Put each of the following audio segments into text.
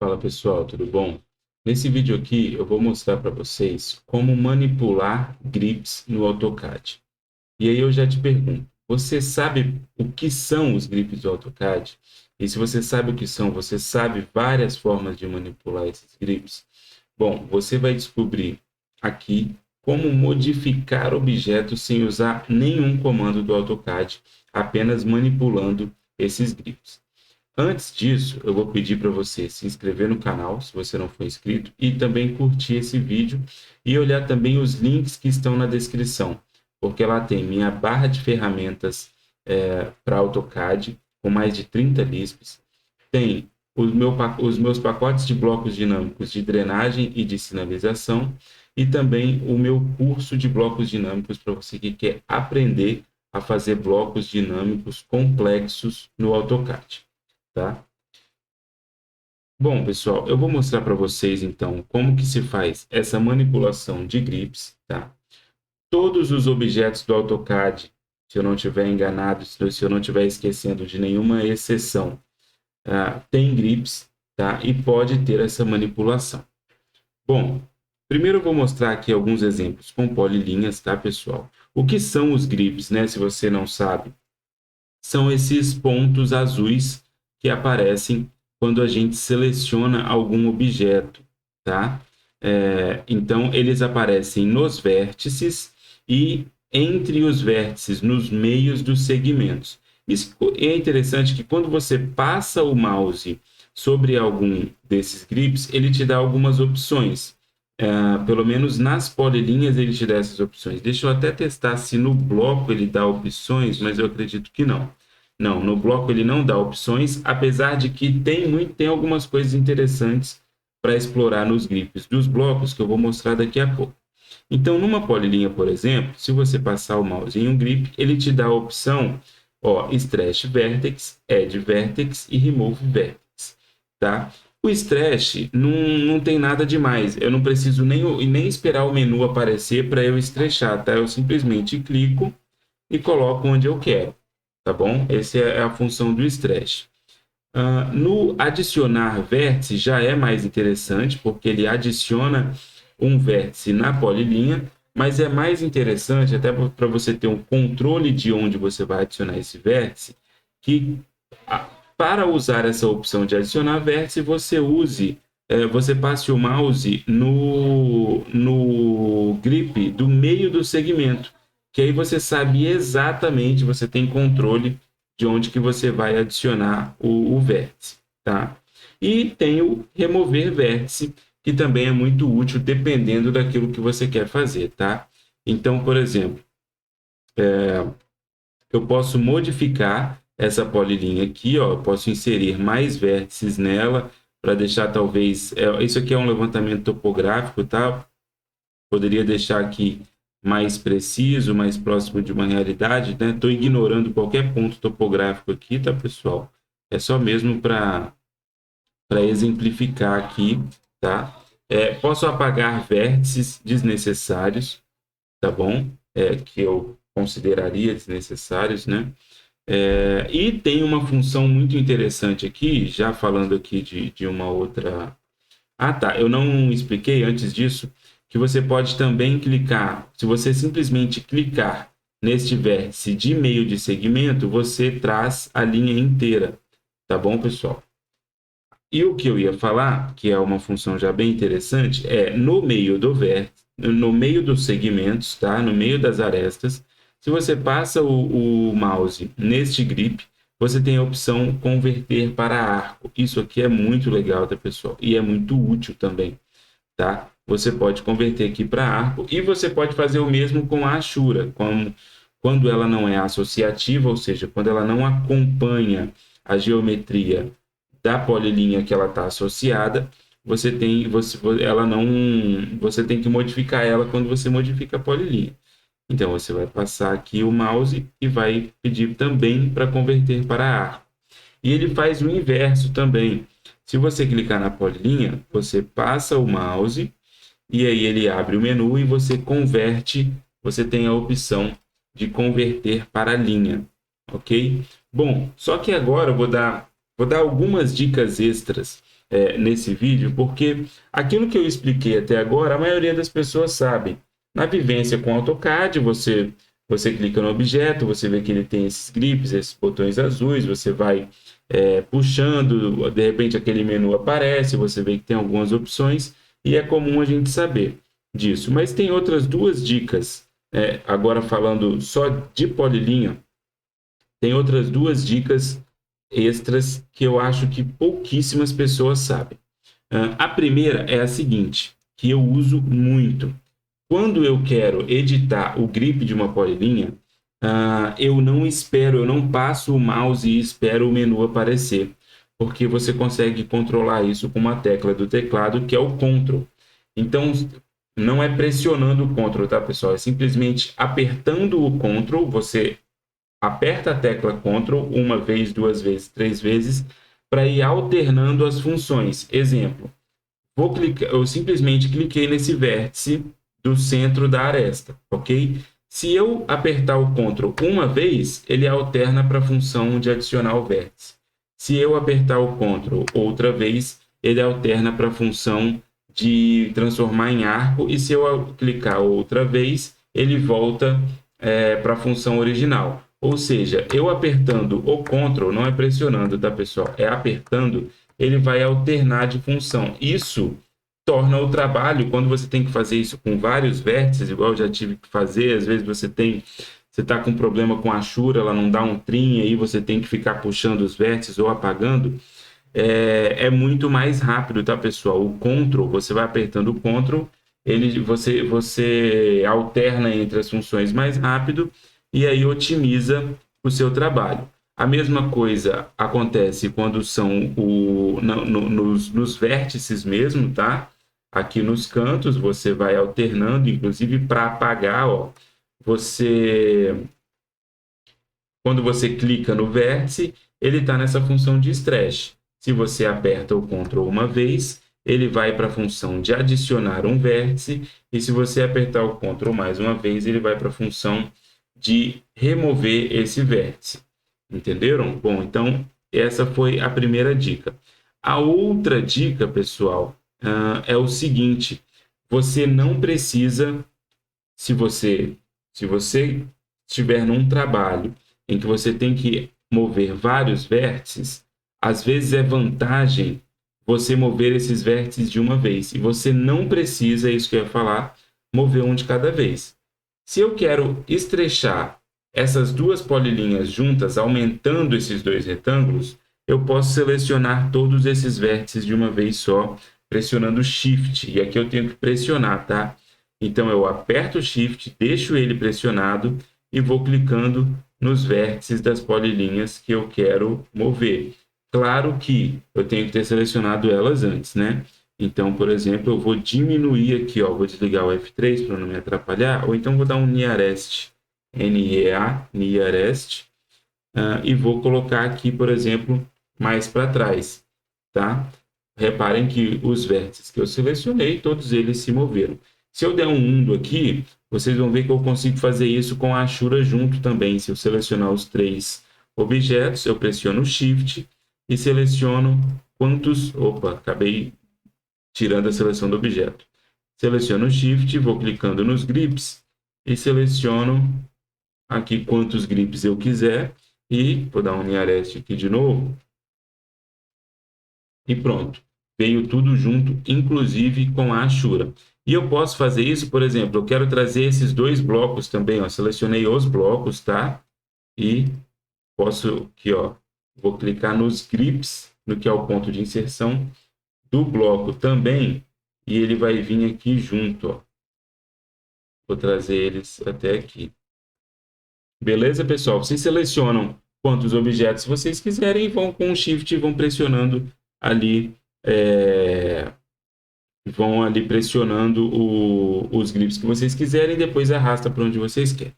Fala pessoal, tudo bom? Nesse vídeo aqui eu vou mostrar para vocês como manipular grips no AutoCAD. E aí eu já te pergunto, você sabe o que são os grips do AutoCAD? E se você sabe o que são, você sabe várias formas de manipular esses grips? Bom, você vai descobrir aqui como modificar objetos sem usar nenhum comando do AutoCAD, apenas manipulando esses grips. Antes disso, eu vou pedir para você se inscrever no canal, se você não for inscrito, e também curtir esse vídeo e olhar também os links que estão na descrição, porque lá tem minha barra de ferramentas para AutoCAD, com mais de 30 LISPs, tem os meus pacotes de blocos dinâmicos de drenagem e de sinalização, e também o meu curso de blocos dinâmicos para você que quer aprender a fazer blocos dinâmicos complexos no AutoCAD. Tá? Bom, pessoal, eu vou mostrar para vocês então como que se faz essa manipulação de grips, tá? Todos os objetos do AutoCAD, se eu não estiver enganado, se eu não estiver esquecendo de nenhuma exceção, tem grips, tá? E pode ter essa manipulação. Bom, primeiro eu vou mostrar aqui alguns exemplos com polilinhas, tá, pessoal? O que são os grips, né? Se você não sabe, são esses pontos azuis que aparecem quando a gente seleciona algum objeto, tá? Então, eles aparecem nos vértices e entre os vértices, nos meios dos segmentos. Isso é interessante que quando você passa o mouse sobre algum desses grips, ele te dá algumas opções. Pelo menos nas polilinhas ele te dá essas opções. Deixa eu até testar se no bloco ele dá opções, mas eu acredito que não. Não, no bloco ele não dá opções, apesar de que tem algumas coisas interessantes para explorar nos grips dos blocos que eu vou mostrar daqui a pouco. Então, numa polilinha, por exemplo, se você passar o mouse em um grip, ele te dá a opção, Stretch Vertex, Add Vertex e Remove Vertex, tá? O Stretch não tem nada demais, eu não preciso nem esperar o menu aparecer para eu estrechar, tá? Eu simplesmente clico e coloco onde eu quero, tá bom? Essa é a função do Stretch. No adicionar vértice já é mais interessante, porque ele adiciona um vértice na polilinha, mas é mais interessante, até para você ter um controle de onde você vai adicionar esse vértice, que para usar essa opção de adicionar vértice, você passe o mouse no grip do meio do segmento, que aí você sabe exatamente, você tem controle de onde que você vai adicionar o vértice, tá? E tem o remover vértice, que também é muito útil dependendo daquilo que você quer fazer, tá? Então, por exemplo, eu posso modificar essa polilinha aqui, ó, eu posso inserir mais vértices nela para deixar talvez, isso aqui é um levantamento topográfico, tá? Poderia deixar aqui mais preciso, mais próximo de uma realidade, né? Estou ignorando qualquer ponto topográfico aqui, tá, pessoal? É só mesmo para exemplificar aqui, tá? Posso apagar vértices desnecessários, tá bom? Que eu consideraria desnecessários, né? E tem uma função muito interessante aqui, já falando aqui de uma outra... Ah, tá, eu não expliquei antes disso, que você pode também clicar, se você simplesmente clicar neste vértice de meio de segmento, você traz a linha inteira, tá bom, pessoal? E o que eu ia falar, que é uma função já bem interessante, é no meio do vértice, no meio dos segmentos, tá? No meio das arestas, se você passa o mouse neste grip, você tem a opção converter para arco. Isso aqui é muito legal, tá, pessoal? E é muito útil também, tá? Você pode converter aqui para arco e você pode fazer o mesmo com a Ashura, quando ela não é associativa, ou seja, quando ela não acompanha a geometria da polilinha que ela está associada, você tem que modificar ela quando você modifica a polilinha. Então você vai passar aqui o mouse e vai pedir também para converter para arco. E ele faz o inverso também. Se você clicar na polilinha, você passa o mouse e aí ele abre o menu e você converte, você tem a opção de converter para linha, ok? Bom, só que agora eu vou vou dar algumas dicas extras nesse vídeo, porque aquilo que eu expliquei até agora, a maioria das pessoas sabe. Na vivência com AutoCAD, você clica no objeto, você vê que ele tem esses grips, esses botões azuis, você vai puxando, de repente aquele menu aparece, você vê que tem algumas opções, e é comum a gente saber disso. Mas tem outras duas dicas, agora falando só de polilinha, tem outras duas dicas extras que eu acho que pouquíssimas pessoas sabem. A primeira é a seguinte, que eu uso muito. Quando eu quero editar o grip de uma polilinha, eu não espero, eu não passo o mouse e espero o menu aparecer, porque você consegue controlar isso com uma tecla do teclado, que é o Ctrl. Então, não é pressionando o Ctrl, tá, pessoal? É simplesmente apertando o Ctrl, você aperta a tecla Ctrl uma vez, duas vezes, três vezes, para ir alternando as funções. Exemplo, eu simplesmente cliquei nesse vértice do centro da aresta, ok? Se eu apertar o Ctrl uma vez, ele alterna para a função de adicionar o vértice. Se eu apertar o Ctrl outra vez, ele alterna para a função de transformar em arco. E se eu clicar outra vez, ele volta para a função original. Ou seja, eu apertando o Ctrl, não é pressionando, tá, pessoal? É apertando, ele vai alternar de função. Isso torna o trabalho, quando você tem que fazer isso com vários vértices, igual eu já tive que fazer, às vezes você está com problema com a Ashura, ela não dá um trim, aí você tem que ficar puxando os vértices ou apagando, é muito mais rápido, tá, pessoal? O Ctrl, você vai apertando o Ctrl, você alterna entre as funções mais rápido e aí otimiza o seu trabalho. A mesma coisa acontece quando são nos vértices mesmo, tá? Aqui nos cantos você vai alternando, inclusive para apagar, ó, quando você clica no vértice, ele está nessa função de stretch. Se você aperta o Ctrl uma vez, ele vai para a função de adicionar um vértice, e se você apertar o Ctrl mais uma vez, ele vai para a função de remover esse vértice. Entenderam? Bom, então essa foi a primeira dica. A outra dica, pessoal, é o seguinte: você não precisa, se você estiver num trabalho em que você tem que mover vários vértices, às vezes é vantagem você mover esses vértices de uma vez. E você não precisa, isso que eu ia falar, mover um de cada vez. Se eu quero estrechar essas duas polilinhas juntas, aumentando esses dois retângulos, eu posso selecionar todos esses vértices de uma vez só, pressionando Shift. E aqui eu tenho que pressionar, tá? Então, eu aperto o Shift, deixo ele pressionado e vou clicando nos vértices das polilinhas que eu quero mover. Claro que eu tenho que ter selecionado elas antes, né? Então, por exemplo, eu vou diminuir aqui, ó, vou desligar o F3 para não me atrapalhar, ou então vou dar um Nearest, N-E-A, Nearest, e vou colocar aqui, por exemplo, mais para trás, tá? Reparem que os vértices que eu selecionei, todos eles se moveram. Se eu der um undo aqui, vocês vão ver que eu consigo fazer isso com a Ashura junto também. Se eu selecionar os três objetos, eu pressiono o Shift e seleciono quantos... Opa, acabei tirando a seleção do objeto. Seleciono o Shift, vou clicando nos grips e seleciono aqui quantos grips eu quiser. E vou dar um Nearest aqui de novo. E pronto. Veio tudo junto, inclusive com a Ashura. E eu posso fazer isso, por exemplo, eu quero trazer esses dois blocos também, ó, selecionei os blocos, tá? E posso aqui, ó, vou clicar nos grips, no que é o ponto de inserção do bloco também, e ele vai vir aqui junto, ó. Vou trazer eles até aqui. Beleza, pessoal? Vocês selecionam quantos objetos vocês quiserem e vão com o Shift e vão pressionando ali, pressionando os grips que vocês quiserem e depois arrasta para onde vocês querem.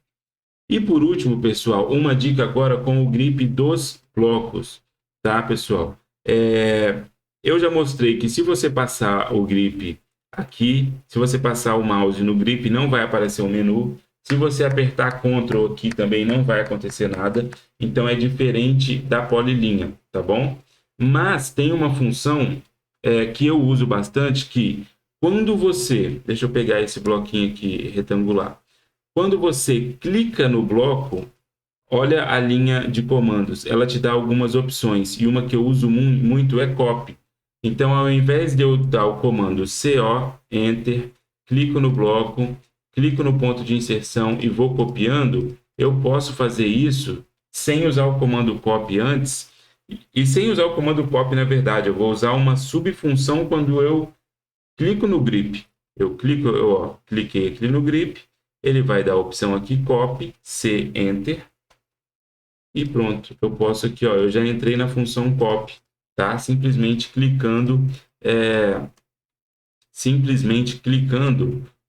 E por último, pessoal, uma dica agora com o grip dos blocos, tá, pessoal? Eu já mostrei que se você passar o grip aqui, se você passar o mouse no grip, não vai aparecer o menu. Se você apertar Ctrl aqui também não vai acontecer nada. Então é diferente da polilinha, tá bom? Mas tem uma função que eu uso bastante, que quando você... Deixa eu pegar esse bloquinho aqui retangular. Quando você clica no bloco, olha a linha de comandos, ela te dá algumas opções, e uma que eu uso muito é copy. Então, ao invés de eu dar o comando CO, Enter, clico no bloco, clico no ponto de inserção e vou copiando, eu posso fazer isso sem usar o comando copy antes, e sem usar o comando copy, na verdade, eu vou usar uma subfunção quando eu clico no grip. Cliquei aqui no grip, ele vai dar a opção aqui, copy, C, Enter, e pronto, eu posso aqui, ó, eu já entrei na função copy, tá? Simplesmente clicando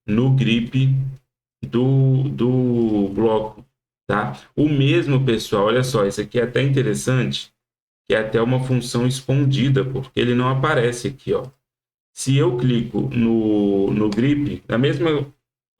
no grip do bloco, tá? O mesmo, pessoal, olha só, isso aqui é até interessante, que é até uma função escondida, porque ele não aparece aqui, ó. Se eu clico no grip, a mesma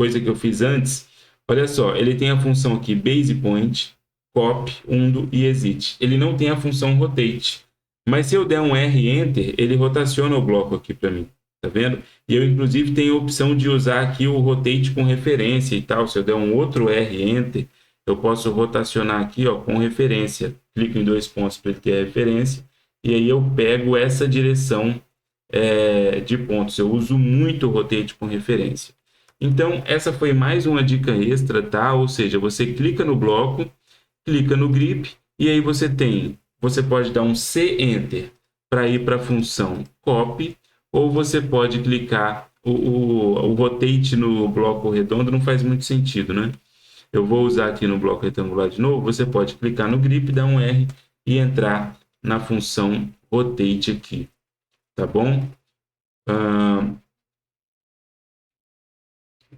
coisa que eu fiz antes, olha só, ele tem a função aqui base point, copy, undo e exit. Ele não tem a função rotate. Mas se eu der um R enter, ele rotaciona o bloco aqui para mim, tá vendo? E eu inclusive tenho a opção de usar aqui o rotate com referência e tal. Se eu der um outro R enter, eu posso rotacionar aqui, ó, com referência. Clico em dois pontos para ele ter a referência e aí eu pego essa direção de pontos. Eu uso muito o rotate com referência. Então, essa foi mais uma dica extra, tá? Ou seja, você clica no bloco, clica no grip, e aí você pode dar um C Enter para ir para a função copy, ou você pode clicar, o rotate no bloco redondo não faz muito sentido, né? Eu vou usar aqui no bloco retangular de novo, você pode clicar no grip, dar um R e entrar na função rotate aqui, tá bom?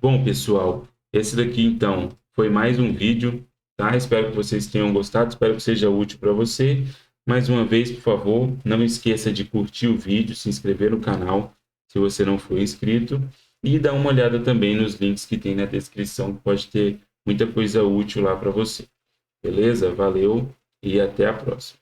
Bom, pessoal, esse daqui então foi mais um vídeo, tá? Espero que vocês tenham gostado, espero que seja útil para você. Mais uma vez, por favor, não esqueça de curtir o vídeo, se inscrever no canal, se você não for inscrito, e dar uma olhada também nos links que tem na descrição, que pode ter muita coisa útil lá para você. Beleza? Valeu e até a próxima.